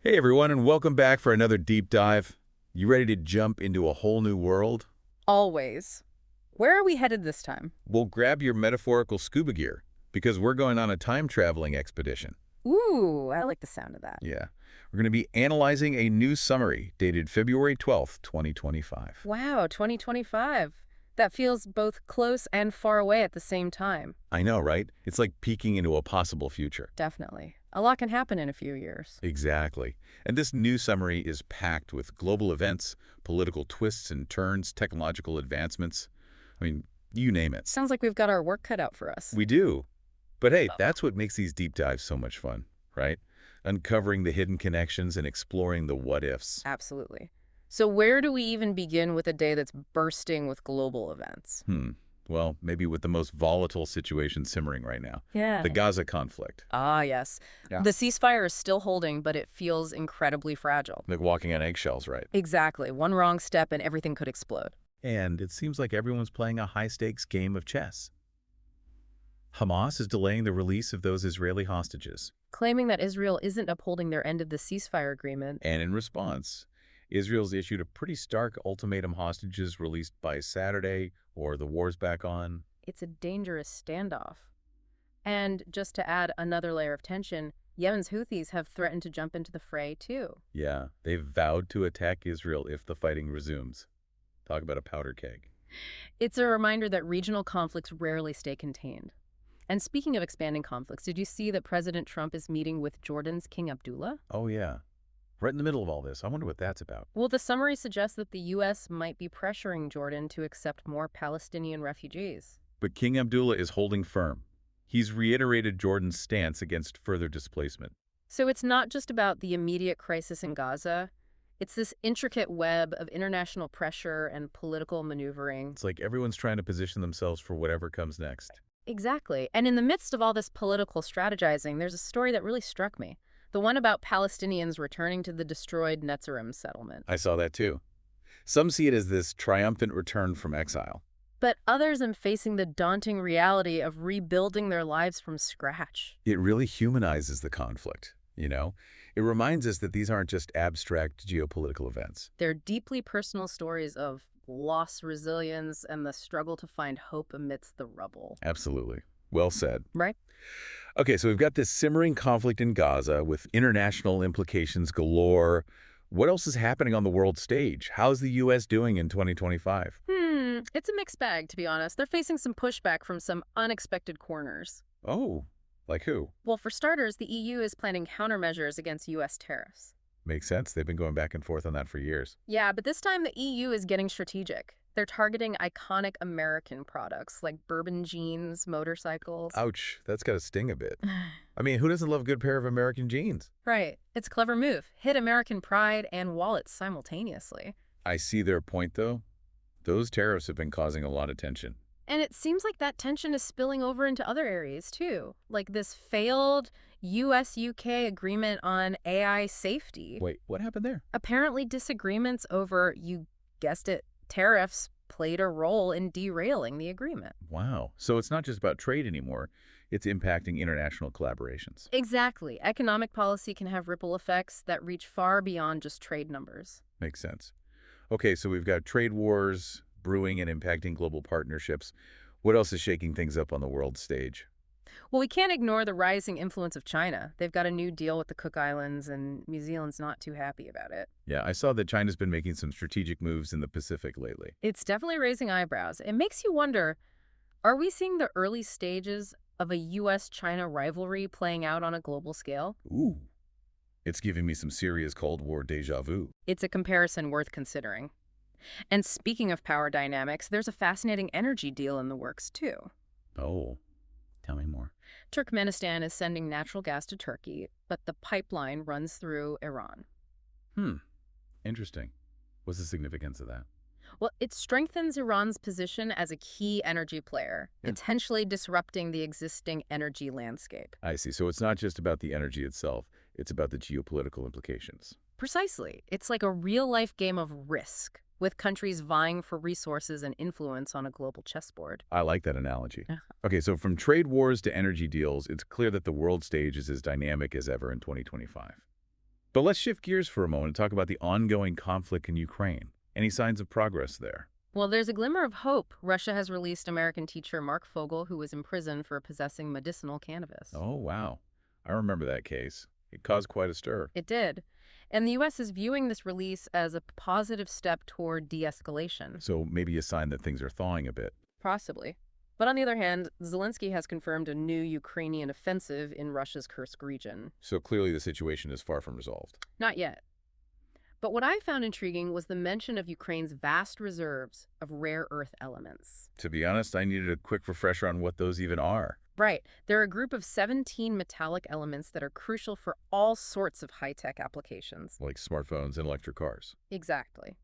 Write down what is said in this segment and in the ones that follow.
Hey everyone, and welcome back for another deep dive. You ready to jump into a whole new world? Always. Where are we headed this time? Well, grab your metaphorical scuba gear, because we're going on a time-traveling expedition. Ooh, I like the sound of that. Yeah. We're going to be analyzing a news summary dated February 12th, 2025. Wow, 2025. That feels both close and far away at the same time. I know, right? It's like peeking into a possible future. Definitely. A lot can happen in a few years. Exactly. And this news summary is packed with global events, political twists and turns, technological advancements. I mean, you name it. Sounds like we've got our work cut out for us. We do. But hey, that's what makes these deep dives so much fun, right? Uncovering the hidden connections and exploring the what-ifs. Absolutely. So where do we even begin with a day that's bursting with global events? Well, maybe with the most volatile situation simmering right now. Yeah. The Gaza conflict. Ah, yes. Yeah. The ceasefire is still holding, but it feels incredibly fragile. Like walking on eggshells, right? Exactly. One wrong step and everything could explode. And it seems like everyone's playing a high-stakes game of chess. Hamas is delaying the release of those Israeli hostages. Claiming that Israel isn't upholding their end of the ceasefire agreement. And in response, Israel's issued a pretty stark ultimatum: hostages released by Saturday or the war's back on. It's a dangerous standoff. And just to add another layer of tension, Yemen's Houthis have threatened to jump into the fray too. Yeah, they've vowed to attack Israel if the fighting resumes. Talk about a powder keg. It's a reminder that regional conflicts rarely stay contained. And speaking of expanding conflicts, did you see that President Trump is meeting with Jordan's King Abdullah? Oh, yeah. Right in the middle of all this. I wonder what that's about. Well, the summary suggests that the U.S. might be pressuring Jordan to accept more Palestinian refugees. But King Abdullah is holding firm. He's reiterated Jordan's stance against further displacement. So it's not just about the immediate crisis in Gaza. It's this intricate web of international pressure and political maneuvering. It's like everyone's trying to position themselves for whatever comes next. Exactly. And in the midst of all this political strategizing, there's a story that really struck me. The one about Palestinians returning to the destroyed Netzarim settlement. I saw that too. Some see it as this triumphant return from exile. But others are facing the daunting reality of rebuilding their lives from scratch. It really humanizes the conflict, you know? It reminds us that these aren't just abstract geopolitical events. They're deeply personal stories of loss, resilience, and the struggle to find hope amidst the rubble. Absolutely. Well said. Right? Okay, so we've got this simmering conflict in Gaza with international implications galore. What else is happening on the world stage? How's the U.S. doing in 2025? It's a mixed bag, to be honest. They're facing some pushback from some unexpected corners. Oh, like who? Well, for starters, the EU is planning countermeasures against U.S. tariffs. Makes sense. They've been going back and forth on that for years. Yeah, but this time the EU is getting strategic. They're targeting iconic American products like bourbon jeans, motorcycles. Ouch, that's got to sting a bit. I mean, who doesn't love a good pair of American jeans? Right. It's a clever move. Hit American pride and wallets simultaneously. I see their point, though. Those tariffs have been causing a lot of tension. And it seems like that tension is spilling over into other areas, too. Like this failed US-UK agreement on AI safety. Wait, what happened there? Apparently disagreements over, you guessed it, tariffs played a role in derailing the agreement. Wow. So it's not just about trade anymore. It's impacting international collaborations. Exactly. Economic policy can have ripple effects that reach far beyond just trade numbers. Makes sense. Okay, so we've got trade wars brewing and impacting global partnerships. What else is shaking things up on the world stage? Well, we can't ignore the rising influence of China. They've got a new deal with the Cook Islands, and New Zealand's not too happy about it. Yeah, I saw that China's been making some strategic moves in the Pacific lately. It's definitely raising eyebrows. It makes you wonder, are we seeing the early stages of a U.S.-China rivalry playing out on a global scale? Ooh. It's giving me some serious Cold War deja vu. It's a comparison worth considering. And speaking of power dynamics, there's a fascinating energy deal in the works, too. Oh, tell me more. Turkmenistan is sending natural gas to Turkey, but the pipeline runs through Iran. Interesting. What's the significance of that? Well, it strengthens Iran's position as a key energy player, Yeah. potentially disrupting the existing energy landscape. I see. So it's not just about the energy itself. It's about the geopolitical implications. Precisely. It's like a real-life game of risk, with countries vying for resources and influence on a global chessboard. I like that analogy. Yeah. Okay, so from trade wars to energy deals, it's clear that the world stage is as dynamic as ever in 2025. But let's shift gears for a moment and talk about the ongoing conflict in Ukraine. Any signs of progress there? Well, there's a glimmer of hope. Russia has released American teacher Mark Fogel, who was in prison for possessing medicinal cannabis. Oh, wow. I remember that case. It caused quite a stir. It did. And the U.S. is viewing this release as a positive step toward de-escalation. So maybe a sign that things are thawing a bit. Possibly. But on the other hand, Zelensky has confirmed a new Ukrainian offensive in Russia's Kursk region. So clearly the situation is far from resolved. Not yet. But what I found intriguing was the mention of Ukraine's vast reserves of rare earth elements. To be honest, I needed a quick refresher on what those even are. Right. They're a group of 17 metallic elements that are crucial for all sorts of high-tech applications. Like smartphones and electric cars. Exactly.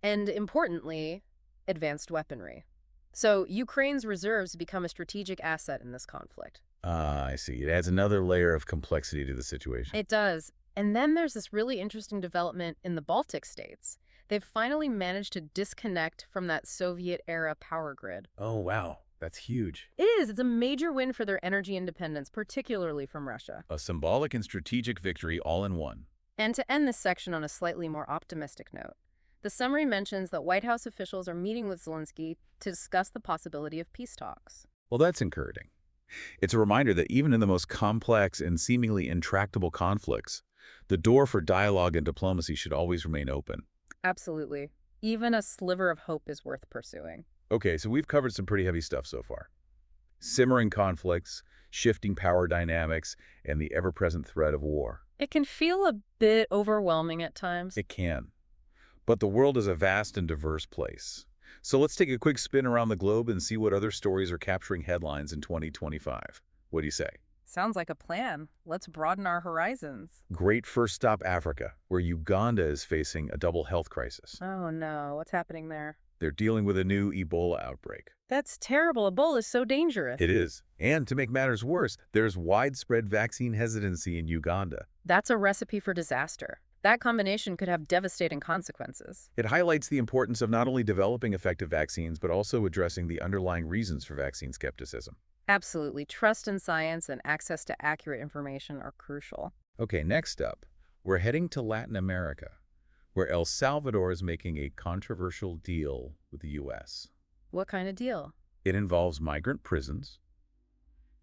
And importantly, advanced weaponry. So Ukraine's reserves become a strategic asset in this conflict. Ah, I see. It adds another layer of complexity to the situation. It does. And then there's this really interesting development in the Baltic states. They've finally managed to disconnect from that Soviet-era power grid. Oh, wow. That's huge. It is. It's a major win for their energy independence, particularly from Russia. A symbolic and strategic victory all in one. And to end this section on a slightly more optimistic note, the summary mentions that White House officials are meeting with Zelensky to discuss the possibility of peace talks. Well, that's encouraging. It's a reminder that even in the most complex and seemingly intractable conflicts, the door for dialogue and diplomacy should always remain open. Absolutely. Even a sliver of hope is worth pursuing. Okay, so we've covered some pretty heavy stuff so far. Simmering conflicts, shifting power dynamics, and the ever-present threat of war. It can feel a bit overwhelming at times. It can. But the world is a vast and diverse place. So let's take a quick spin around the globe and see what other stories are capturing headlines in 2025. What do you say? Sounds like a plan. Let's broaden our horizons. Great first stop, Africa, where Uganda is facing a double health crisis. Oh no, what's happening there? They're dealing with a new Ebola outbreak. That's terrible. Ebola is so dangerous. It is. And to make matters worse, there's widespread vaccine hesitancy in Uganda. That's a recipe for disaster. That combination could have devastating consequences. It highlights the importance of not only developing effective vaccines, but also addressing the underlying reasons for vaccine skepticism. Absolutely. Trust in science and access to accurate information are crucial. Okay, next up, we're heading to Latin America, where El Salvador is making a controversial deal with the U.S. What kind of deal? It involves migrant prisons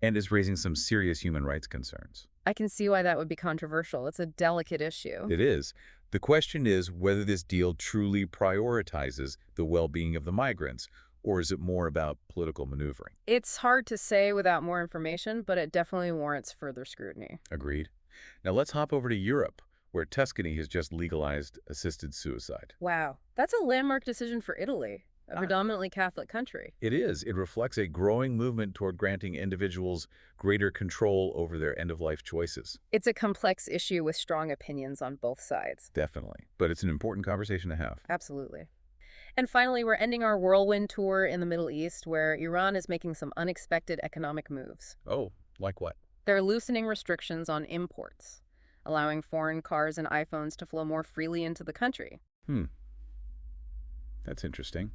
and is raising some serious human rights concerns. I can see why that would be controversial. It's a delicate issue. It is. The question is whether this deal truly prioritizes the well-being of the migrants, or is it more about political maneuvering? It's hard to say without more information, but it definitely warrants further scrutiny. Agreed. Now let's hop over to Europe, where Tuscany has just legalized assisted suicide. Wow, that's a landmark decision for Italy, a predominantly Catholic country. It is. It reflects a growing movement toward granting individuals greater control over their end-of-life choices. It's a complex issue with strong opinions on both sides. Definitely. But it's an important conversation to have. Absolutely. And finally, we're ending our whirlwind tour in the Middle East, where Iran is making some unexpected economic moves. Oh, like what? They're loosening restrictions on imports, allowing foreign cars and iPhones to flow more freely into the country. That's interesting.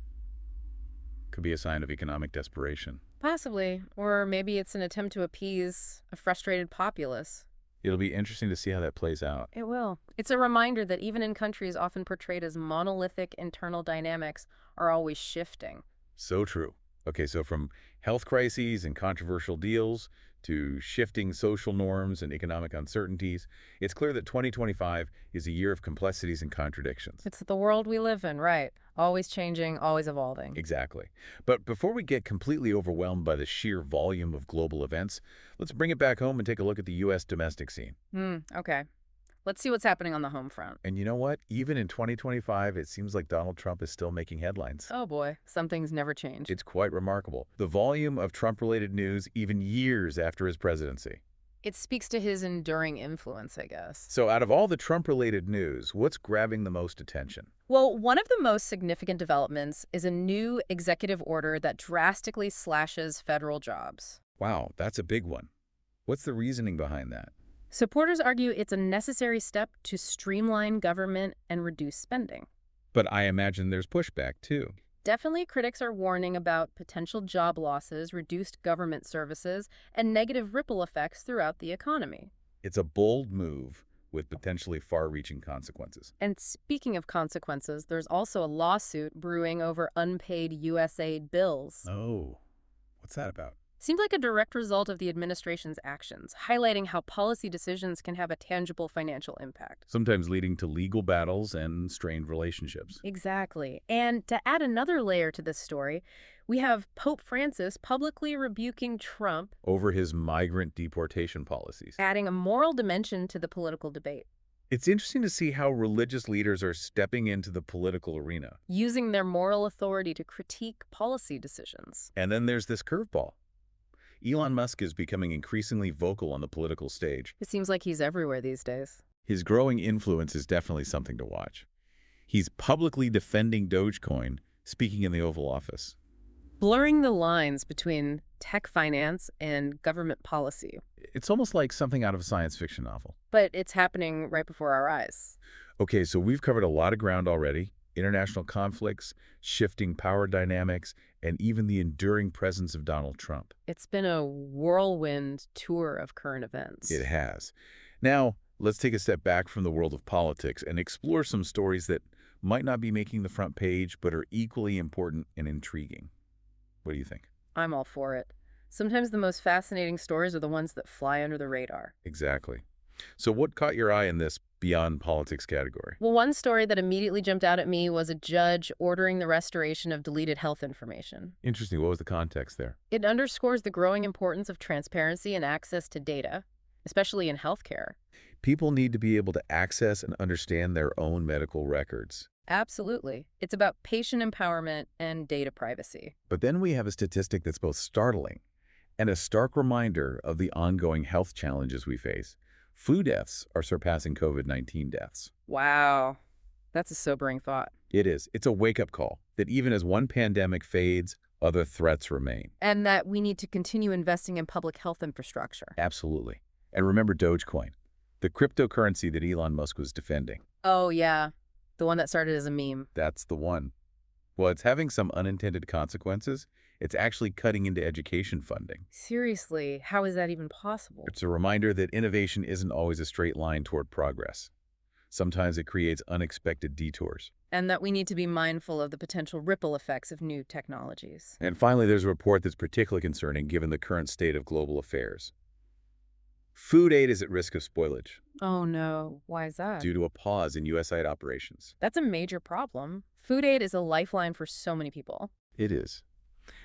Could be a sign of economic desperation. Possibly. Or maybe it's an attempt to appease a frustrated populace. It'll be interesting to see how that plays out. It will. It's a reminder that even in countries often portrayed as monolithic, internal dynamics are always shifting. So true. Okay, so from health crises and controversial deals to shifting social norms and economic uncertainties, it's clear that 2025 is a year of complexities and contradictions. It's the world we live in, right? Always changing, always evolving. Exactly. But before we get completely overwhelmed by the sheer volume of global events, let's bring it back home and take a look at the U.S. domestic scene. Okay. Let's see what's happening on the home front. And you know what? Even in 2025, it seems like Donald Trump is still making headlines. Oh boy, some things never change. It's quite remarkable. The volume of Trump-related news even years after his presidency. It speaks to his enduring influence, I guess. So out of all the Trump-related news, what's grabbing the most attention? Well, one of the most significant developments is a new executive order that drastically slashes federal jobs. Wow, that's a big one. What's the reasoning behind that? Supporters argue it's a necessary step to streamline government and reduce spending. But I imagine there's pushback, too. Definitely, critics are warning about potential job losses, reduced government services, and negative ripple effects throughout the economy. It's a bold move, with potentially far-reaching consequences. And speaking of consequences, there's also a lawsuit brewing over unpaid U.S. aid bills. Oh, what's that about? Seemed like a direct result of the administration's actions, highlighting how policy decisions can have a tangible financial impact. Sometimes leading to legal battles and strained relationships. Exactly. And to add another layer to this story, we have Pope Francis publicly rebuking Trump, Over his migrant deportation policies. adding a moral dimension to the political debate, It's interesting to see how religious leaders are stepping into the political arena. using their moral authority to critique policy decisions. And then there's this curveball. Elon Musk is becoming increasingly vocal on the political stage. It seems like he's everywhere these days. His growing influence is definitely something to watch. He's publicly defending Dogecoin, speaking in the Oval Office. Blurring the lines between tech finance and government policy. It's almost like something out of a science fiction novel. But it's happening right before our eyes. Okay, so we've covered a lot of ground already. International conflicts, shifting power dynamics, and even the enduring presence of Donald Trump. It's been a whirlwind tour of current events. It has. Now, let's take a step back from the world of politics and explore some stories that might not be making the front page, but are equally important and intriguing. What do you think? I'm all for it. Sometimes the most fascinating stories are the ones that fly under the radar. Exactly. So what caught your eye in this beyond politics category? Well, one story that immediately jumped out at me was a judge ordering the restoration of deleted health information. Interesting. What was the context there? It underscores the growing importance of transparency and access to data, especially in healthcare. People need to be able to access and understand their own medical records. Absolutely. It's about patient empowerment and data privacy. But then we have a statistic that's both startling and a stark reminder of the ongoing health challenges we face. Flu deaths are surpassing COVID-19 deaths. Wow. That's a sobering thought. It is. It's a wake-up call that even as one pandemic fades, other threats remain. And that we need to continue investing in public health infrastructure. Absolutely. And remember Dogecoin, the cryptocurrency that Elon Musk was defending. Oh, yeah. The one that started as a meme. That's the one. Well, it's having some unintended consequences. It's actually cutting into education funding. Seriously, how is that even possible? It's a reminder that innovation isn't always a straight line toward progress. Sometimes it creates unexpected detours. And that we need to be mindful of the potential ripple effects of new technologies. And finally, there's a report that's particularly concerning given the current state of global affairs. Food aid is at risk of spoilage Oh no, why is that? due to a pause in U.S. aid operations. That's a major problem. Food aid is a lifeline for so many people. It is.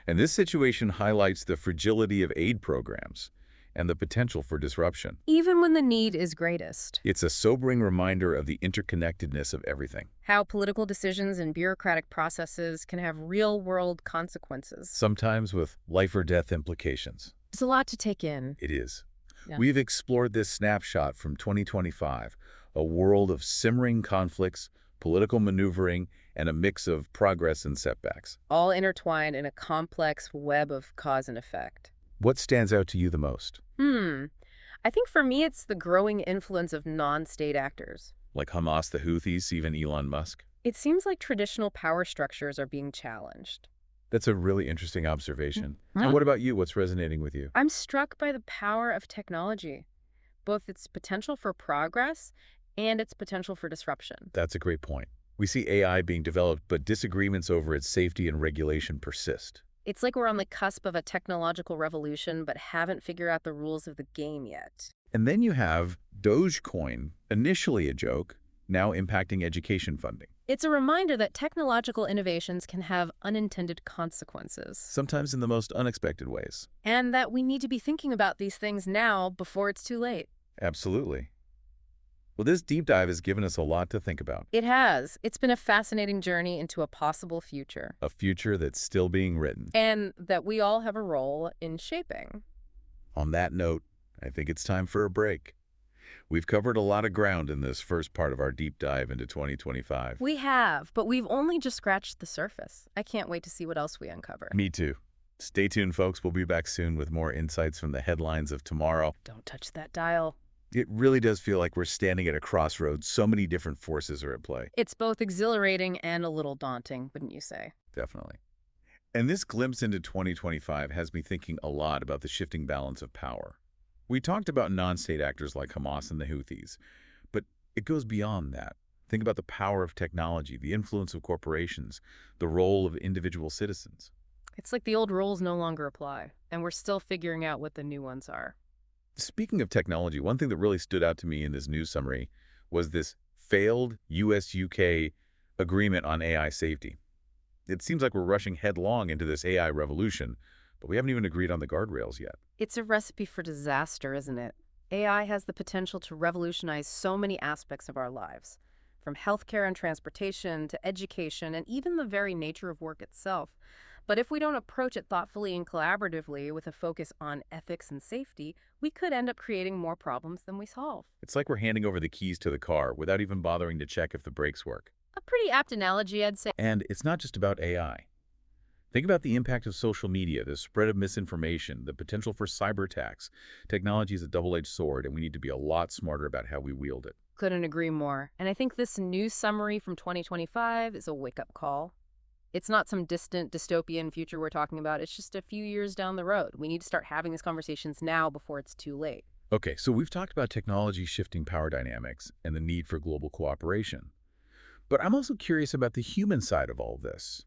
And this situation highlights the fragility of aid programs and the potential for disruption. Even when the need is greatest. It's a sobering reminder of the interconnectedness of everything. How political decisions and bureaucratic processes can have real-world consequences. Sometimes with life or death implications. It's a lot to take in. It is. Yeah. We've explored this snapshot from 2025, a world of simmering conflicts, political maneuvering, and a mix of progress and setbacks. All intertwined in a complex web of cause and effect. What stands out to you the most? I think for me it's the growing influence of non-state actors. Like Hamas, the Houthis, even Elon Musk? It seems like traditional power structures are being challenged. That's a really interesting observation. And what about you? What's resonating with you? I'm struck by the power of technology, both its potential for progress and its potential for disruption. That's a great point. We see AI being developed, but disagreements over its safety and regulation persist. It's like we're on the cusp of a technological revolution, but haven't figured out the rules of the game yet. And then you have Dogecoin, initially a joke, now impacting education funding. It's a reminder that technological innovations can have unintended consequences. Sometimes in the most unexpected ways. And that we need to be thinking about these things now before it's too late. Absolutely. Well, this deep dive has given us a lot to think about. It has. It's been a fascinating journey into a possible future. A future that's still being written. And that we all have a role in shaping. On that note, I think it's time for a break. We've covered a lot of ground in this first part of our deep dive into 2025. We have, but we've only just scratched the surface. I can't wait to see what else we uncover. Me too. Stay tuned, folks. We'll be back soon with more insights from the headlines of tomorrow. Don't touch that dial. It really does feel like we're standing at a crossroads. So many different forces are at play. It's both exhilarating and a little daunting, wouldn't you say? Definitely. And this glimpse into 2025 has me thinking a lot about the shifting balance of power. We talked about non-state actors like Hamas and the Houthis, but It goes beyond that. Think about the power of technology, the influence of corporations, the role of individual citizens. It's like the old rules no longer apply, and we're still figuring out what the new ones are. Speaking of technology, one thing that really stood out to me in this news summary was this failed US-UK agreement on AI safety. It seems like we're rushing headlong into this AI revolution, but we haven't even agreed on the guardrails yet. It's a recipe for disaster, isn't it? AI has the potential to revolutionize so many aspects of our lives, from healthcare and transportation to education and even the very nature of work itself. But if we don't approach it thoughtfully and collaboratively with a focus on ethics and safety, we could end up creating more problems than we solve. It's like we're handing over the keys to the car without even bothering to check if the brakes work. A pretty apt analogy, I'd say. And it's not just about AI. Think about the impact of social media, the spread of misinformation, the potential for cyber attacks. Technology is a double-edged sword, and we need to be a lot smarter about how we wield it. Couldn't agree more. And I think this news summary from 2025 is a wake-up call. It's not some distant dystopian future we're talking about. It's just a few years down the road. We need to start having these conversations now before it's too late. Okay, so we've talked about technology shifting power dynamics and the need for global cooperation. But I'm also curious about the human side of all this.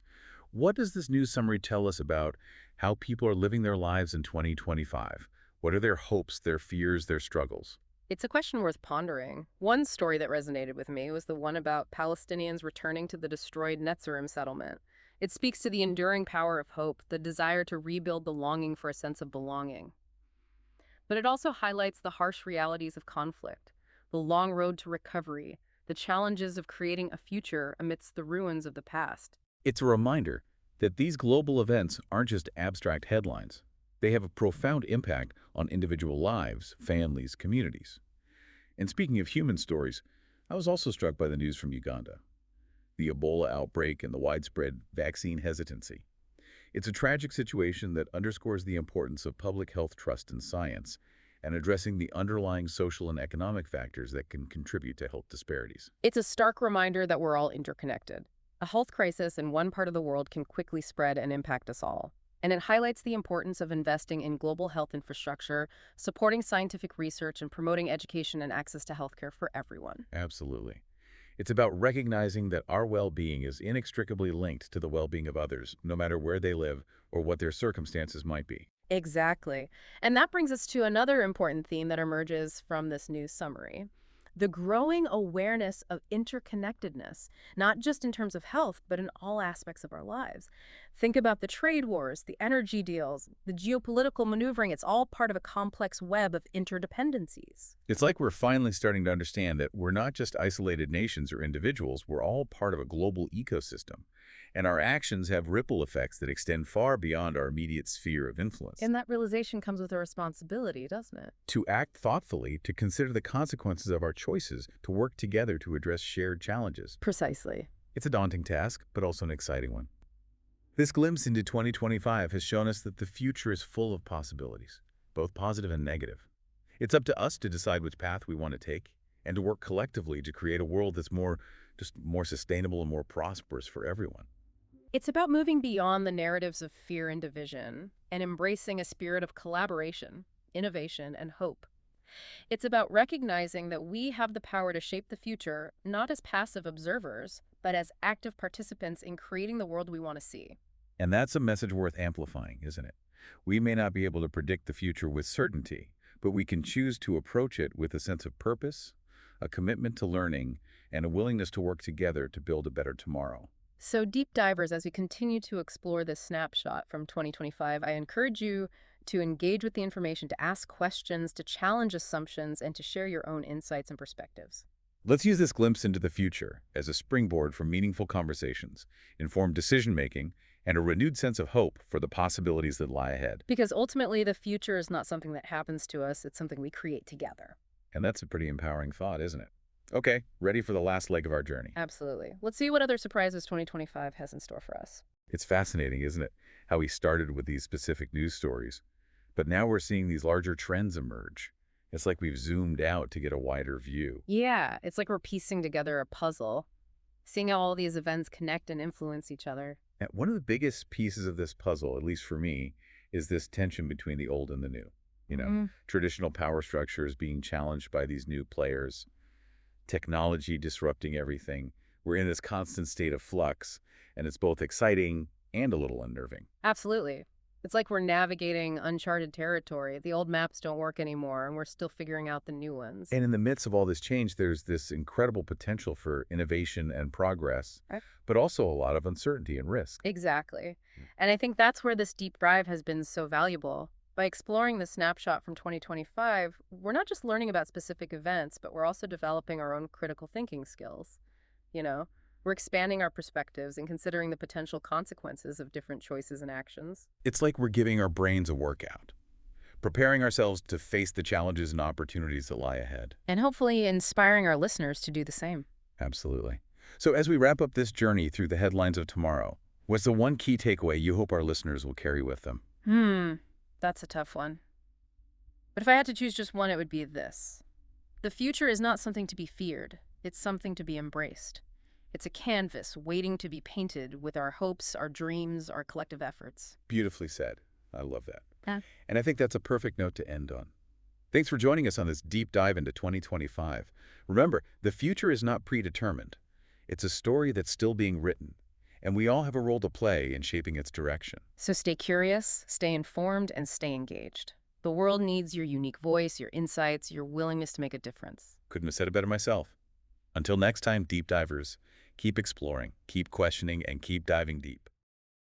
What does this news summary tell us about how people are living their lives in 2025? What are their hopes, their fears, their struggles? It's a question worth pondering. One story that resonated with me was the one about Palestinians returning to the destroyed Netzarim settlement. It speaks to the enduring power of hope, the desire to rebuild, the longing for a sense of belonging. But it also highlights the harsh realities of conflict, the long road to recovery, the challenges of creating a future amidst the ruins of the past. It's a reminder that these global events aren't just abstract headlines. They have a profound impact on individual lives, families, communities. And speaking of human stories, I was also struck by the news from Uganda, the Ebola outbreak and the widespread vaccine hesitancy. It's a tragic situation that underscores the importance of public health trust in science and addressing the underlying social and economic factors that can contribute to health disparities. It's a stark reminder that we're all interconnected. A health crisis in one part of the world can quickly spread and impact us all. And it highlights the importance of investing in global health infrastructure, supporting scientific research, and promoting education and access to healthcare for everyone. Absolutely. It's about recognizing that our well-being is inextricably linked to the well-being of others, no matter where they live or what their circumstances might be. Exactly. And that brings us to another important theme that emerges from this news summary. The growing awareness of interconnectedness, not just in terms of health, but in all aspects of our lives. Think about the trade wars, the energy deals, the geopolitical maneuvering. It's all part of a complex web of interdependencies. It's like we're finally starting to understand that we're not just isolated nations or individuals, we're all part of a global ecosystem. And our actions have ripple effects that extend far beyond our immediate sphere of influence. And that realization comes with a responsibility, doesn't it? To act thoughtfully, to consider the consequences of our choices, to work together to address shared challenges. Precisely. It's a daunting task, but also an exciting one. This glimpse into 2025 has shown us that the future is full of possibilities, both positive and negative. It's up to us to decide which path we want to take and to work collectively to create a world that's more sustainable and more prosperous for everyone. It's about moving beyond the narratives of fear and division and embracing a spirit of collaboration, innovation, and hope. It's about recognizing that we have the power to shape the future, not as passive observers, but as active participants in creating the world we want to see. And that's a message worth amplifying, isn't it? We may not be able to predict the future with certainty, but we can choose to approach it with a sense of purpose, a commitment to learning, and a willingness to work together to build a better tomorrow. So, deep divers, as we continue to explore this snapshot from 2025, I encourage you to engage with the information, to ask questions, to challenge assumptions, and to share your own insights and perspectives. Let's use this glimpse into the future as a springboard for meaningful conversations, informed decision-making, and a renewed sense of hope for the possibilities that lie ahead. Because ultimately, the future is not something that happens to us, it's something we create together. And that's a pretty empowering thought, isn't it? Okay, ready for the last leg of our journey. Absolutely. Let's see what other surprises 2025 has in store for us. It's fascinating, isn't it, how we started with these specific news stories, but now we're seeing these larger trends emerge. It's like we've zoomed out to get a wider view. Yeah, it's like we're piecing together a puzzle, seeing how all these events connect and influence each other. And one of the biggest pieces of this puzzle, at least for me, is this tension between the old and the new. Traditional power structures being challenged by these new players. technology disrupting everything. We're in this constant state of flux, and it's both exciting and a little unnerving. Absolutely. It's like we're navigating uncharted territory. The old maps don't work anymore, and we're still figuring out the new ones. And in the midst of all this change, there's this incredible potential for innovation and progress, Right. but also a lot of uncertainty and risk. Exactly. And I think that's where this deep dive has been so valuable. By exploring the snapshot from 2025, we're not just learning about specific events, but we're also developing our own critical thinking skills. You know, we're expanding our perspectives and considering the potential consequences of different choices and actions. It's like we're giving our brains a workout, preparing ourselves to face the challenges and opportunities that lie ahead. And hopefully inspiring our listeners to do the same. Absolutely. So as we wrap up this journey through the headlines of tomorrow, what's the one key takeaway you hope our listeners will carry with them? That's a tough one. But if I had to choose just one, it would be this. The future is not something to be feared. It's something to be embraced. It's a canvas waiting to be painted with our hopes, our dreams, our collective efforts. Beautifully said. I love that. Yeah. And I think that's a perfect note to end on. Thanks for joining us on this deep dive into 2025. Remember, the future is not predetermined. It's a story that's still being written, and we all have a role to play in shaping its direction. So stay curious, stay informed, and stay engaged. The world needs your unique voice, your insights, your willingness to make a difference. Couldn't have said it better myself. Until next time, deep divers, keep exploring, keep questioning, and keep diving deep.